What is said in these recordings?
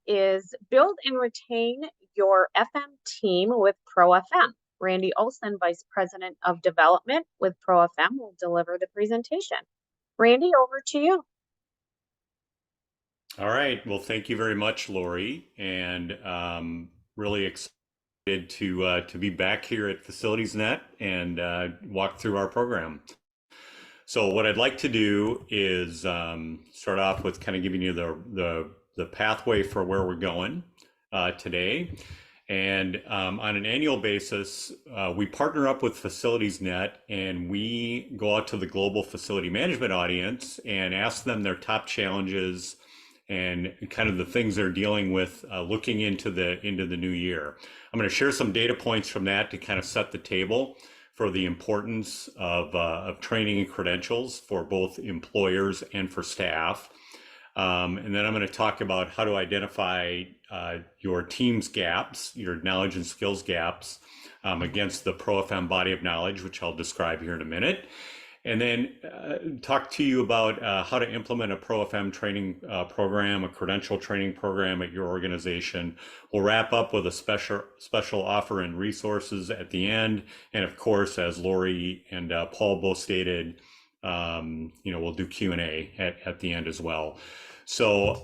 is build and retain your FM team with ProFM. Randy Olson, Vice President of Development with ProFM, will deliver the presentation. Randy, over to you. All right. Well, thank you very much, Lori, and really excited to be back here at FacilitiesNet and walk through our program. So what I'd like to do is start off with kind of giving you the pathway for where we're going today. And on an annual basis, we partner up with FacilitiesNet, and we go out to the global facility management audience and ask them their top challenges and kind of the things they're dealing with looking into the new year. I'm going to share some data points from that to kind of set the table for the importance of training and credentials for both employers and for staff. And then I'm going to talk about how to identify your team's gaps, your knowledge and skills gaps against the ProFM body of knowledge, which I'll describe here in a minute. And then talk to you about how to implement a ProFM training program, a credential training program at your organization. We'll wrap up with a special offer and resources at the end. And of course, as Lori and Paul both stated, we'll do Q&A at the end as well. So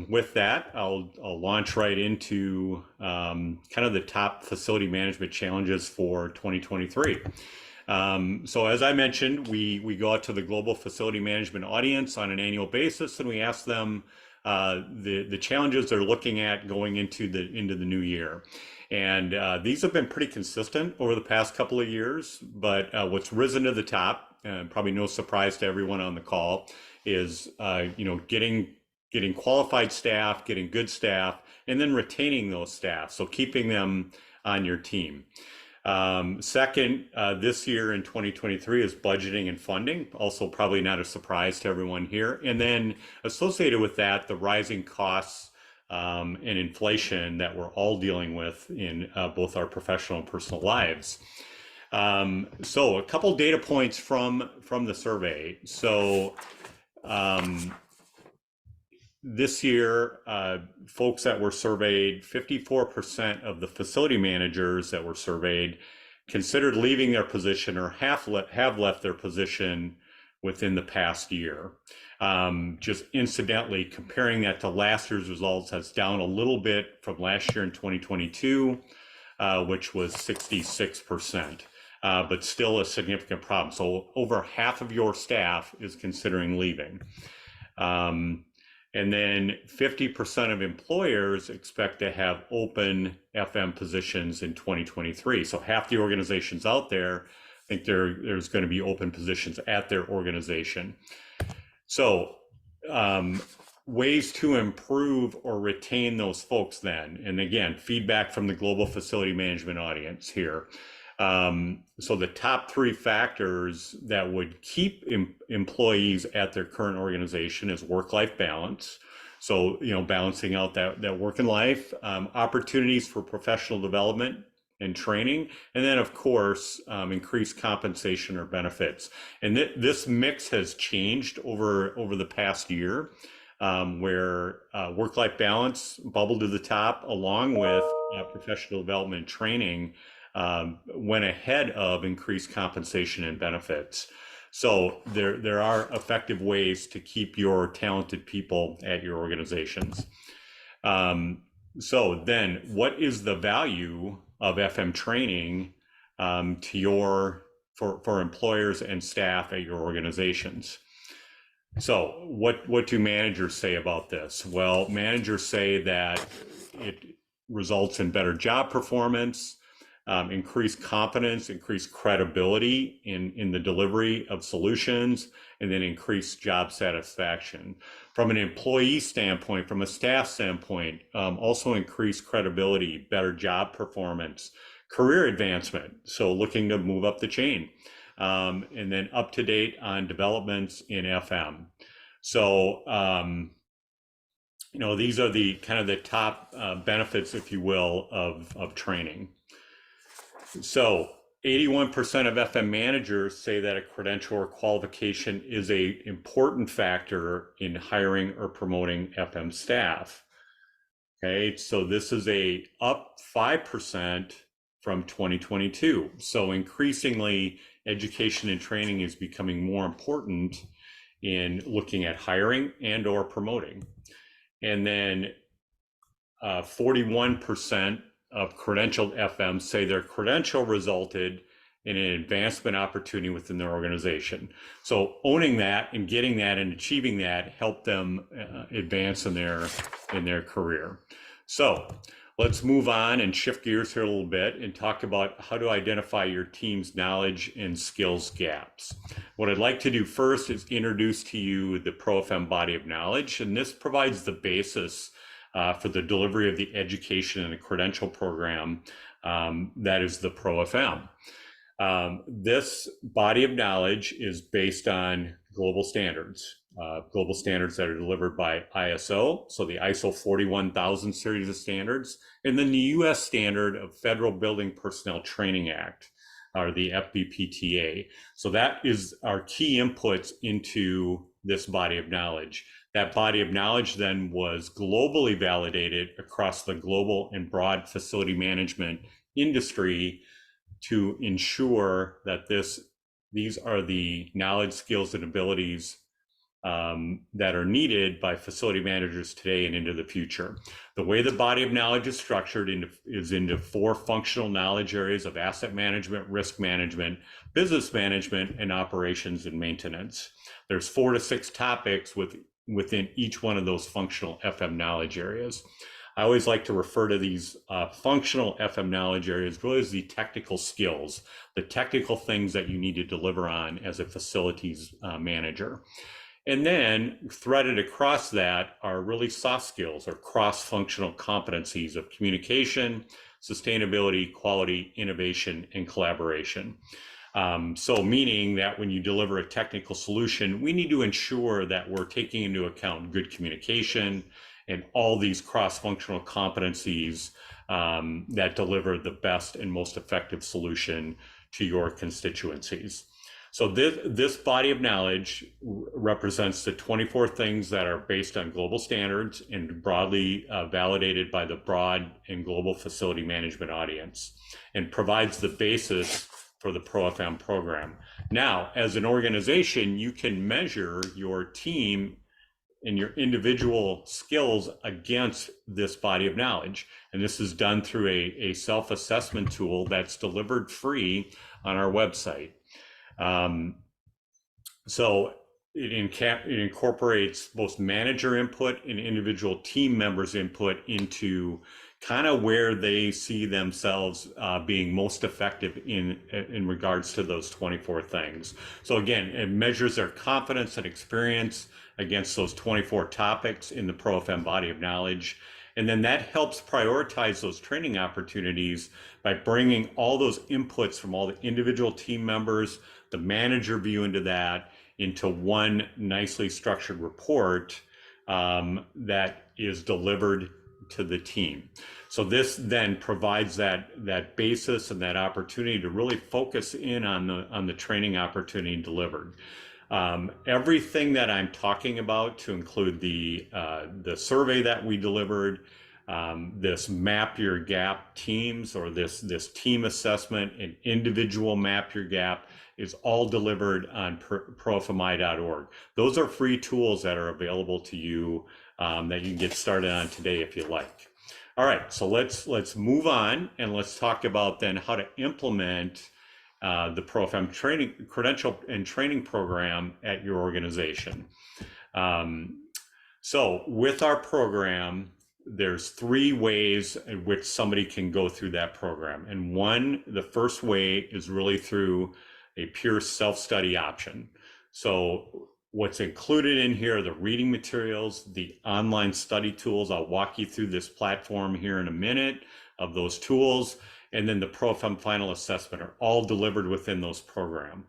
with that, I'll launch right into kind of the top facility management challenges for 2023. So as I mentioned, we go out to the global facility management audience on an annual basis, and we ask them the challenges they're looking at going into the new year. And these have been pretty consistent over the past couple of years, but what's risen to the top, probably no surprise to everyone on the call, is getting qualified staff, getting good staff, and then retaining those staff, so keeping them on your team. Second, this year in 2023 is budgeting and funding, also probably not a surprise to everyone here. And then associated with that, the rising costs and inflation that we're all dealing with in both our professional and personal lives. So a couple data points from the survey. So this year, folks that were surveyed, 54% of the facility managers that were surveyed considered leaving their position or have left their position within the past year. Just incidentally, comparing that to last year's results, that's down a little bit from last year in 2022, which was 66%, but still a significant problem. So over half of your staff is considering leaving. And then 50% of employers expect to have open FM positions in 2023. So half the organizations out there think there's going to be open positions at their organization. So ways to improve or retain those folks then. And again, feedback from the global facility management audience here. So the top three factors that would keep employees at their current organization is work-life balance. So, balancing out that work and life, opportunities for professional development and training, and then of course, increased compensation or benefits. And this mix has changed over the past year, where work-life balance bubbled to the top along with professional development and training went ahead of increased compensation and benefits. So there are effective ways to keep your talented people at your organizations. So then what is the value of FM training for employers and staff at your organizations? So what do managers say about this? Well, managers say that it results in better job performance, increased confidence, increased credibility in the delivery of solutions, and then increased job satisfaction. From an employee standpoint, from a staff standpoint, also increased credibility, better job performance, career advancement, so looking to move up the chain, and then up to date on developments in FM. So, these are the kind of the top benefits, if you will, of training. So 81% of FM managers say that a credential or qualification is an important factor in hiring or promoting FM staff. Okay, so this is a up 5% from 2022. So increasingly, education and training is becoming more important in looking at hiring and or promoting. And then 41% of credentialed FMs say their credential resulted in an advancement opportunity within their organization. So owning that and getting that and achieving that helped them advance in their career. So let's move on and shift gears here a little bit and talk about how to identify your team's knowledge and skills gaps. What I'd like to do first is introduce to you the ProFM body of knowledge, and this provides the basis for the delivery of the education and the credential program that is the ProFM. This body of knowledge is based on global standards that are delivered by ISO, so the ISO 41000 series of standards, and then the US standard of Federal Building Personnel Training Act, or the FBPTA. So that is our key inputs into this body of knowledge. That body of knowledge then was globally validated across the global and broad facility management industry to ensure that these are the knowledge, skills, and abilities that are needed by facility managers today and into the future. The way the body of knowledge is structured is into 4 functional knowledge areas of asset management, risk management, business management, and operations and maintenance. There's 4 to 6 topics within each one of those functional FM knowledge areas. I always like to refer to these functional FM knowledge areas really as the technical skills, the technical things that you need to deliver on as a facilities manager. And then threaded across that are really soft skills or cross-functional competencies of communication, sustainability, quality, innovation, and collaboration. So meaning that when you deliver a technical solution, we need to ensure that we're taking into account good communication and all these cross-functional competencies that deliver the best and most effective solution to your constituencies. So this body of knowledge represents the 24 things that are based on global standards and broadly validated by the broad and global facility management audience, and provides the basis for the ProFM program. Now, as an organization, you can measure your team and your individual skills against this body of knowledge. And this is done through a self-assessment tool that's delivered free on our website. So it incorporates both manager input and individual team members' input into kind of where they see themselves being most effective in regards to those 24 things. So again, it measures their confidence and experience against those 24 topics in the ProFM body of knowledge. And then that helps prioritize those training opportunities by bringing all those inputs from all the individual team members, the manager view into that, into one nicely structured report that is delivered to the team. So this then provides that basis and that opportunity to really focus in on the training opportunity delivered. Everything that I'm talking about, to include the survey that we delivered, this map your gap teams, or this team assessment and individual map your gap, is all delivered on profmi.org. Those are free tools that are available to you that you can get started on today if you like. All right, so let's move on and let's talk about then how to implement the ProFM training, credential and training program at your organization. So with our program, there's 3 ways in which somebody can go through that program. And the first way is really through a pure self-study option. So what's included in here are the reading materials, the online study tools. I'll walk you through this platform here in a minute of those tools. And then the ProFM final assessment are all delivered within the program.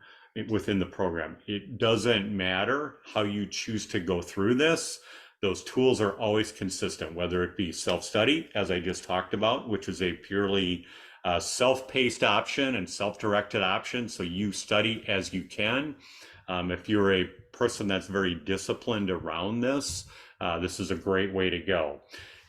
It doesn't matter how you choose to go through this. Those tools are always consistent, whether it be self-study, as I just talked about, which is a purely self-paced option and self-directed option. So you study as you can. If you're a person that's very disciplined around this, this is a great way to go.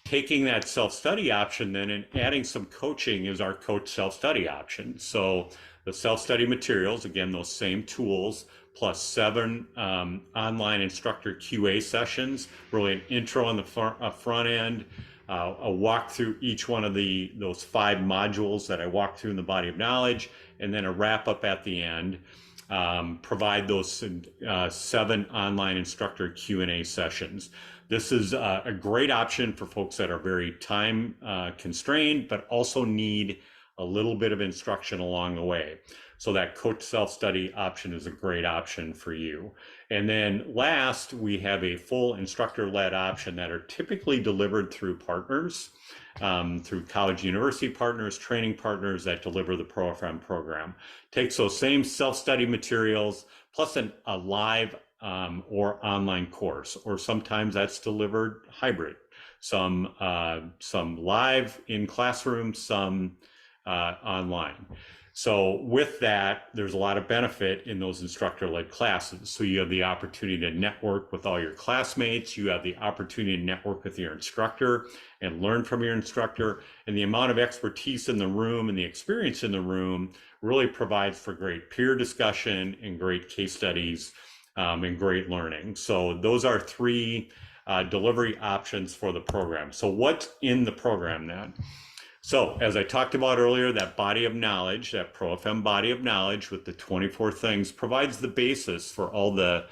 taking that self-study option then and adding some coaching is our coach self-study option. So the self-study materials, again, those same tools, plus 7 online instructor QA sessions, really an intro on the front end, a walk through each one of those 5 modules that I walked through in the body of knowledge, and then a wrap up at the end. Provide those 7 online instructor Q&A sessions. This is a great option for folks that are very time constrained, but also need a little bit of instruction along the way. So that coach self-study option is a great option for you. And then last, we have a full instructor-led option that are typically delivered through partners, through college university partners, training partners that deliver the ProFM program. Takes those same self-study materials plus a live or online course, or sometimes that's delivered hybrid. Some live in classroom, some online. So with that, there's a lot of benefit in those instructor-led classes. So you have the opportunity to network with all your classmates. You have the opportunity to network with your instructor and learn from your instructor. And the amount of expertise in the room and the experience in the room really provides for great peer discussion and great case studies and great learning. So those are 3 delivery options for the program. So what's in the program then? So as I talked about earlier, that body of knowledge, that ProFM body of knowledge with the 24 things provides the basis for all the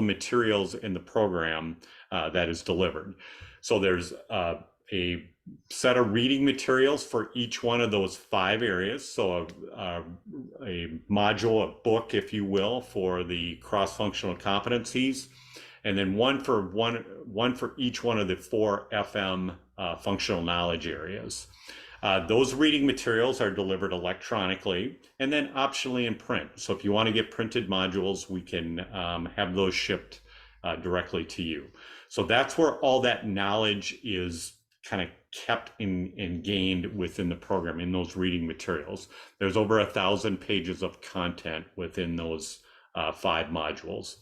materials in the program that is delivered. So there's a set of reading materials for each one of those 5 areas. So a module, a book, if you will, for the cross-functional competencies, and then one for each one of the 4 FM functional knowledge areas. Those reading materials are delivered electronically and then optionally in print. So if you want to get printed modules, we can have those shipped directly to you. So that's where all that knowledge is kind of kept and gained within the program in those reading materials. There's over 1,000 pages of content within those 5 modules.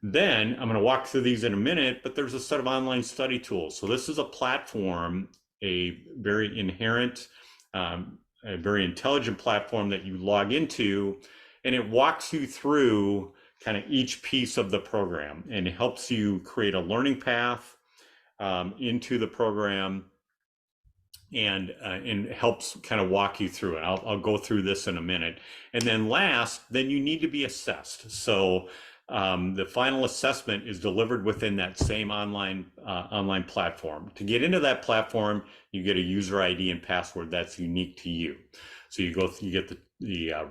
Then I'm going to walk through these in a minute, but there's a set of online study tools. So this is a platform, a very inherent, a very intelligent platform that you log into, and it walks you through kind of each piece of the program and helps you create a learning path into the program, and helps kind of walk you through it. I'll go through this in a minute. And then last, then you need to be assessed. So the final assessment is delivered within that same online platform. To get into that platform, you get a user ID and password that's unique to you. So you get the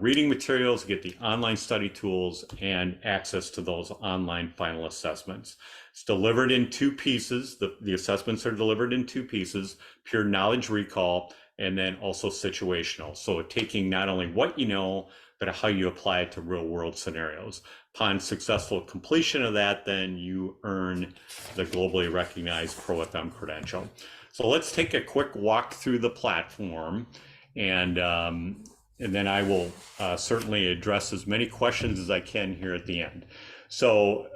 reading materials, you get the online study tools, and access to those online final assessments. It's delivered in 2 pieces. The assessments are delivered in 2 pieces: pure knowledge recall, and then also situational. So taking not only what you know, but how you apply it to real world scenarios. Upon successful completion of that, then you earn the globally recognized ProFM credential. So let's take a quick walk through the platform, and then I will certainly address as many questions as I can here at the end. So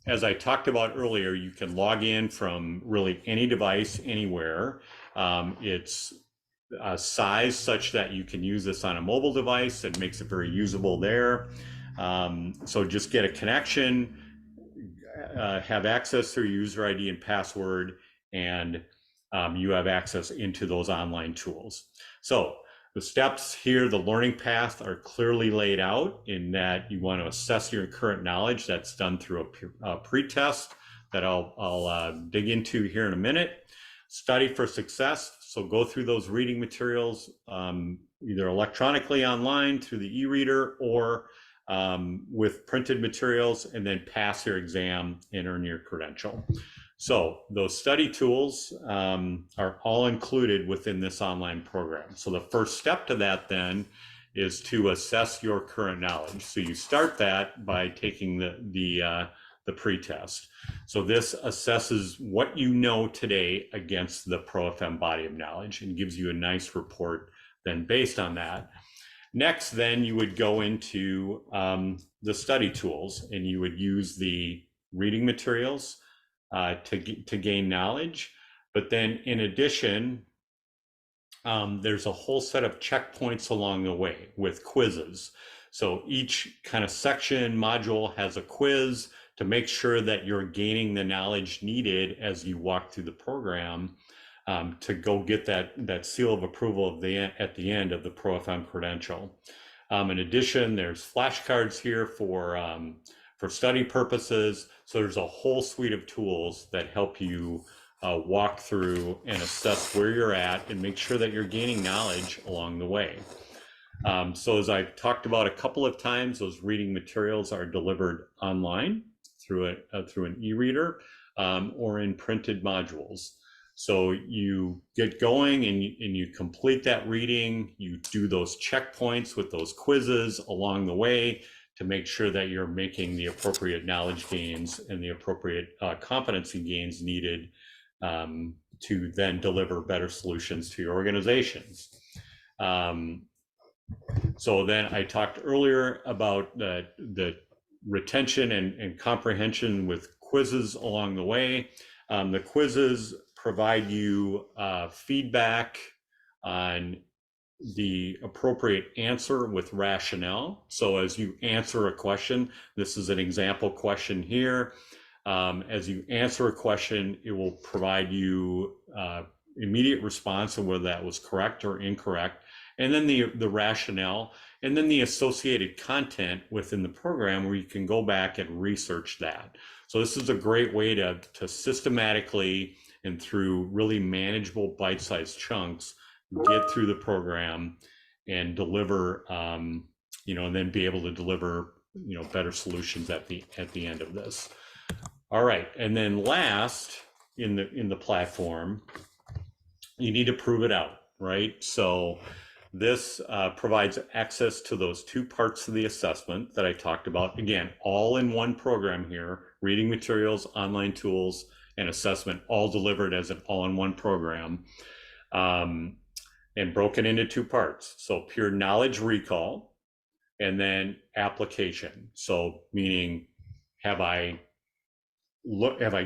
as I talked about earlier, you can log in from really any device, anywhere. It's size such that you can use this on a mobile device. It makes it very usable there. So just get a connection, have access through user ID and password, and you have access into those online tools. So the steps here, the learning path, are clearly laid out in that you want to assess your current knowledge. That's done through a pre-test that I'll dig into here in a minute. Study for success. So go through those reading materials, either electronically online through the e-reader or with printed materials, and then pass your exam and earn your credential. So those study tools are all included within this online program. So the first step to that then is to assess your current knowledge. So you start that by taking the pre-test. So this assesses what you know today against the ProFM body of knowledge and gives you a nice report then based on that. Next, then you would go into the study tools, and you would use the reading materials to gain knowledge. But then in addition, there's a whole set of checkpoints along the way with quizzes. So each kind of section module has a quiz to make sure that you're gaining the knowledge needed as you walk through the program, to go get that seal of approval at the end of the ProFM credential. In addition, there's flashcards here for study purposes. So there's a whole suite of tools that help you walk through and assess where you're at and make sure that you're gaining knowledge along the way. So as I've talked about a couple of times, those reading materials are delivered online through an e-reader, or in printed modules. So you get going and you complete that reading, you do those checkpoints with those quizzes along the way to make sure that you're making the appropriate knowledge gains and the appropriate competency gains needed to then deliver better solutions to your organizations. So then I talked earlier about the retention and comprehension with quizzes along the way. The quizzes provide you feedback on the appropriate answer with rationale. So as you answer a question, this is an example question here. As you answer a question, it will provide you immediate response on whether that was correct or incorrect, and then the rationale, and then the associated content within the program where you can go back and research that. So this is a great way to systematically and through really manageable bite-sized chunks get through the program and deliver, and then be able to deliver, better solutions at the end of this. All right, and then last in the platform, you need to prove it out, right? So this provides access to those two parts of the assessment that I talked about. Again, all in one program here: reading materials, online tools, and assessment, all delivered as an all-in-one program, and broken into two parts. So pure knowledge recall, and then application. So meaning, have I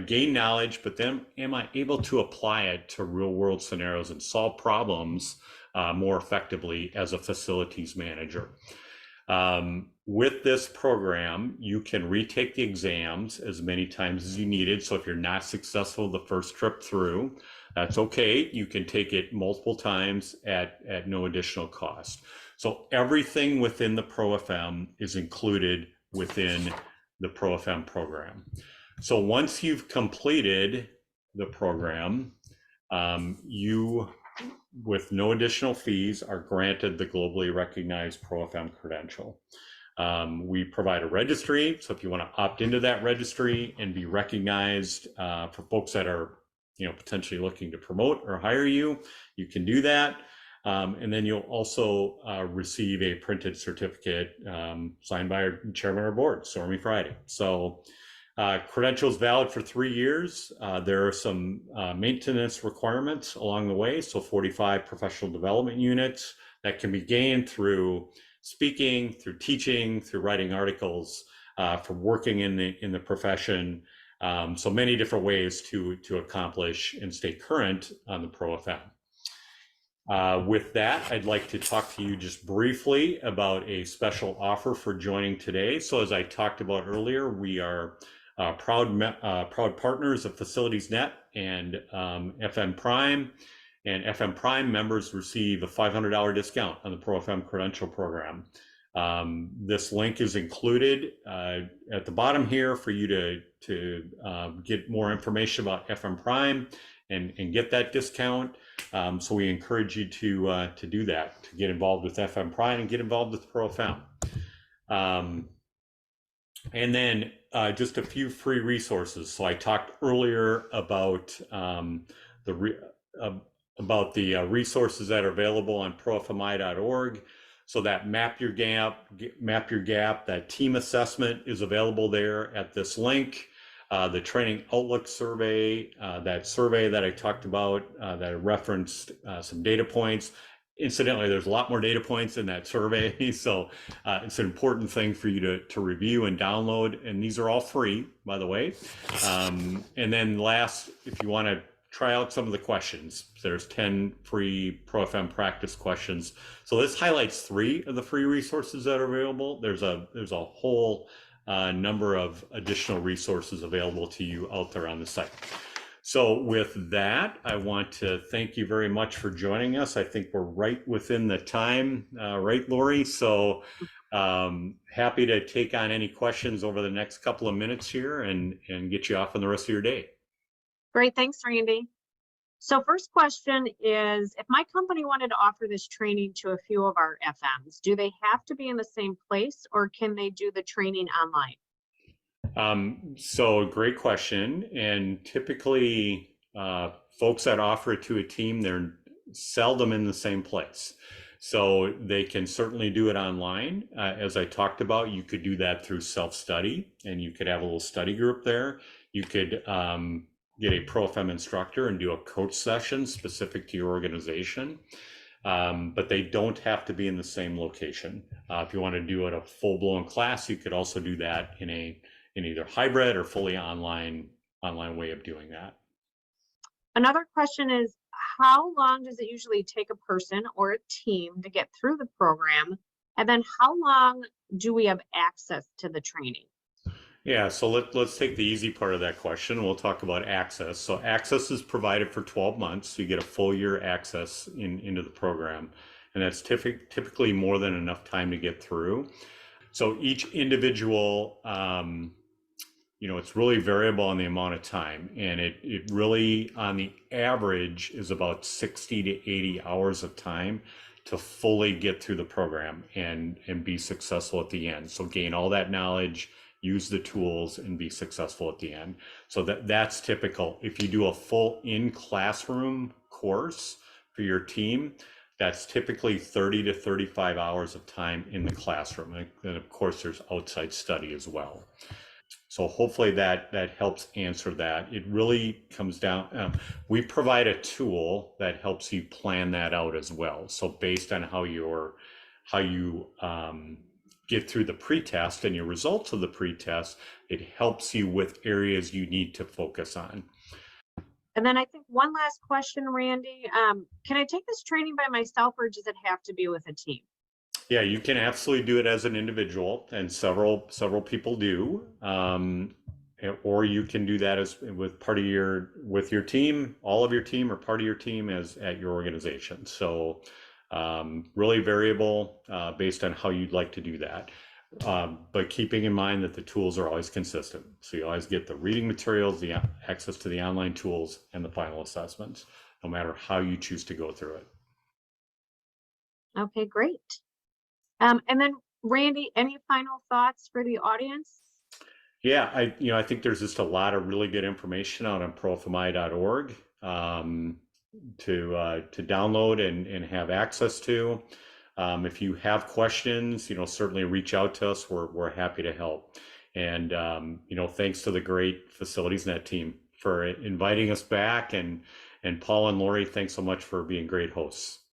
gained knowledge, but then am I able to apply it to real world scenarios and solve problems more effectively as a facilities manager? With this program, you can retake the exams as many times as you needed. So if you're not successful the first trip through, that's okay. You can take it multiple times at no additional cost. So everything within the ProFM is included within the ProFM program. So once you've completed the program, you, with no additional fees, are granted the globally recognized ProFM credential. We provide a registry, so if you want to opt into that registry and be recognized for folks that are, potentially looking to promote or hire you, you can do that. And then you'll also receive a printed certificate signed by our chairman of our board, Stormy Friday. So credentials valid for 3 years. There are some maintenance requirements along the way. So 45 professional development units that can be gained through speaking, through teaching, through writing articles, for working in the profession. So many different ways to accomplish and stay current on the ProFM. With that, I'd like to talk to you just briefly about a special offer for joining today. So as I talked about earlier, we are proud partners of FacilitiesNet and FM Prime. And FM Prime members receive a $500 discount on the ProFM credential program. This link is included at the bottom here for you to get more information about FM Prime and get that discount. So we encourage you to do that, to get involved with FM Prime and get involved with ProFM. And then just a few free resources. So I talked earlier about the resources that are available on profmi.org. So that map your gap, that team assessment is available there at this link. The training outlook survey, that survey that I talked about, that I referenced some data points. Incidentally, there's a lot more data points in that survey, so it's an important thing for you to review and download, and these are all free, by the way. And then last, if you want to try out some of the questions. There's 10 free ProFM practice questions. So this highlights 3 of the free resources that are available. There's a whole number of additional resources available to you out there on the site. So with that, I want to thank you very much for joining us. I think we're right within the time, right, Lori? So happy to take on any questions over the next couple of minutes here and get you off on the rest of your day. Great, thanks, Randy. So first question is, if my company wanted to offer this training to a few of our FMs, do they have to be in the same place or can they do the training online? So great question. And typically folks that offer it to a team, they're seldom in the same place. So they can certainly do it online. As I talked about, you could do that through self-study and you could have a little study group there. You could get a ProFM instructor and do a coach session specific to your organization. But they don't have to be in the same location. If you want to do it a full-blown class, you could also do that in either hybrid or fully online way of doing that. Another question is, how long does it usually take a person or a team to get through the program? And then how long do we have access to the training? Yeah, so let's take the easy part of that question. We'll talk about access. So access is provided for 12 months. So you get a full year access into the program. And that's typically more than enough time to get through. So each individual, it's really variable on the amount of time. And it really, on the average, is about 60 to 80 hours of time to fully get through the program and be successful at the end. So gain all that knowledge, use the tools, and be successful at the end. So that's typical. If you do a full in-classroom course for your team, that's typically 30 to 35 hours of time in the classroom. And of course, there's outside study as well. So hopefully that helps answer that. It really comes down, we provide a tool that helps you plan that out as well. So based on how you get through the pretest and your results of the pretest, it helps you with areas you need to focus on. And then I think one last question, Randy, can I take this training by myself or does it have to be with a team? Yeah, you can absolutely do it as an individual, and several people do. Or you can do that as with your team, all of your team, or part of your team as at your organization. So really variable based on how you'd like to do that. But keeping in mind that the tools are always consistent. So you always get the reading materials, the access to the online tools, and the final assessments, no matter how you choose to go through it. Okay, great. And then Randy, any final thoughts for the audience? Yeah, I think there's just a lot of really good information out on profmi.org to download and have access to. If you have questions, certainly reach out to us. We're happy to help. And thanks to the great FacilitiesNet team for inviting us back, and Paul and Lori, thanks so much for being great hosts.